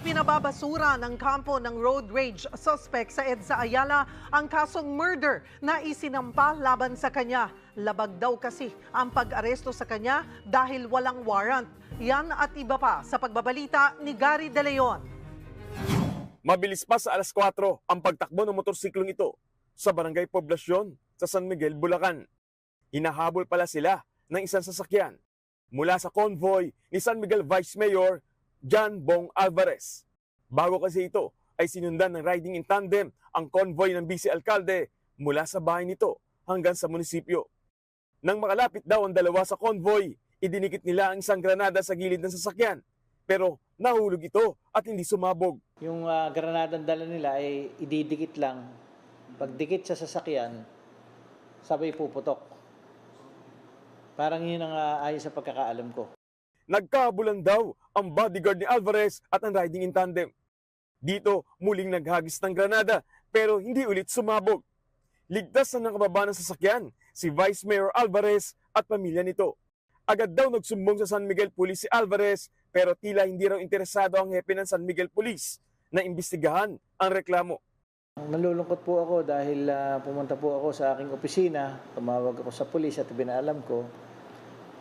Ipinababasura ng kampo ng road rage suspect sa EDSA Ayala ang kasong murder na isinampa laban sa kanya. Labag daw kasi ang pag-aresto sa kanya dahil walang warrant. Yan at iba pa sa pagbabalita ni Gary De Leon. Mabilis pa sa alas 4 ang pagtakbo ng motorsiklong ito sa Barangay Poblasyon sa San Miguel, Bulacan. Hinahabol pala sila ng isang sasakyan mula sa convoy ni San Miguel Vice Mayor John Bong Alvarez. Bago kasi ito ay sinundan ng riding in tandem ang convoy ng Vice Alcalde mula sa bahay nito hanggang sa munisipyo. Nang makalapit daw ang dalawa sa convoy, idinikit nila ang isang granada sa gilid ng sasakyan. Pero nahulog ito at hindi sumabog. Yung granadang dala nila ay ididikit lang. Pagdikit sa sasakyan, sabay puputok. Parang yun ang ayon sa pagkakaalam ko. Nagkabulan daw ang bodyguard ni Alvarez at ang riding in tandem. Dito muling naghagis ng granada pero hindi ulit sumabog. Ligtas na nakababa ng sasakyan si Vice Mayor Alvarez at pamilya nito. Agad daw nagsumbong sa San Miguel Police si Alvarez pero tila hindi raw interesado ang hepe ng San Miguel Police na imbestigahan ang reklamo. Nalulungkot po ako dahil pumunta po ako sa aking opisina, tumawag ako sa pulis at pinaalam ko.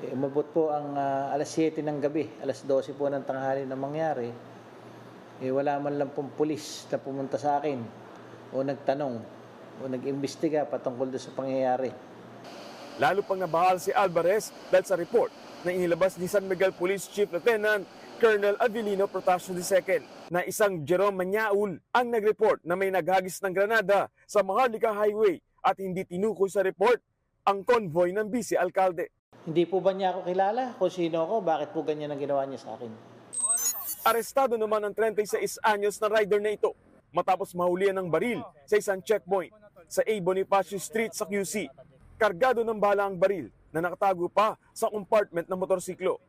Umabot po ang alas 7 ng gabi, alas 12 po ng tanghali na mangyari. Wala man lang pong pulis na pumunta sa akin o nagtanong o nag-imbestiga patungkol doon sa pangyayari. Lalo pang nabahal si Alvarez dahil sa report na inilabas ni San Miguel Police Chief Lieutenant Colonel Avelino Protasio II na isang Jerome Manyaul ang nag-report na may naghagis ng granada sa Maharlika Highway at hindi tinukoy sa report ang convoy ng Vice Alcalde. Hindi po ba niya ako kilala kung sino ako? Bakit po ganyan ang ginawa niya sa akin? Arestado naman ang 36 anyos na rider na ito matapos mahulihan ng baril sa isang checkpoint sa A. Bonifacio Street sa QC. Kargado ng bala ang baril na nakatago pa sa compartment ng motorsiklo.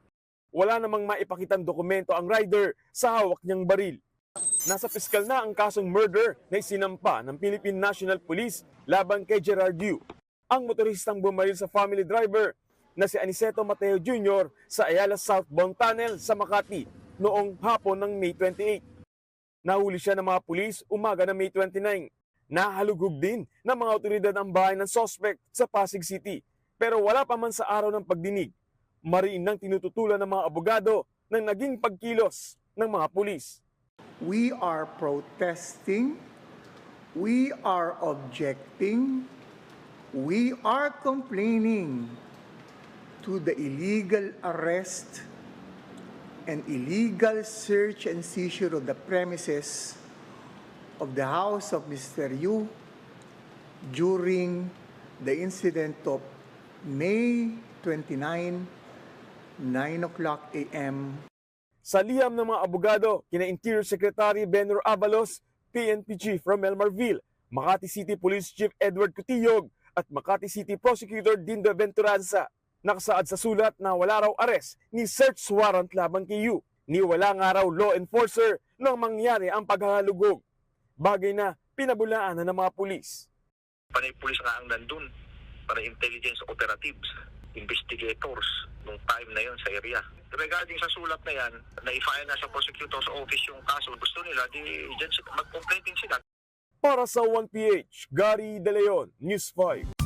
Wala namang maipakitang dokumento ang rider sa hawak niyang baril. Nasa piskal na ang kasong murder na isinampa ng Philippine National Police laban kay Gerard Yu, ang motoristang bumaril sa family driver na si Aniceto Mateo Jr. sa Ayala Southbound Tunnel sa Makati noong hapon ng May 28. Nahuli siya ng mga pulis umaga ng May 29. Nahalugog din ng mga otoridad ang bahay ng suspect sa Pasig City. Pero wala pa man sa araw ng pagdinig, mariin nang tinututulan ng mga abogado ng naging pagkilos ng mga pulis. We are protesting, we are objecting, we are complaining to the illegal arrest and illegal search and seizure of the premises of the house of Mr. Yu during the incident of May 29, 9 o'clock a.m. Sa liham ng mga abogado, kina Interior Secretary Benor Avalos, PNP Chief Romel Marvil, Makati City Police Chief Edward Cutiyog at Makati City Prosecutor Dindo Venturanza, nakasaad sa sulat na wala raw arrest ni search warrant laban kay Yu, ni wala nga raw law enforcer nang mangyari ang paghahalugog. Bagay na pinabulaan na ng mga pulis. Panay pulis nga ang nandun para intelligence operatives, investigators nung time na yon sa area. Regarding sa sulat na yan, na-file na sa prosecutor's office yung kaso. Gusto nila, mag-complain din sila. Para sa 1PH, Gary De Leon, News 5.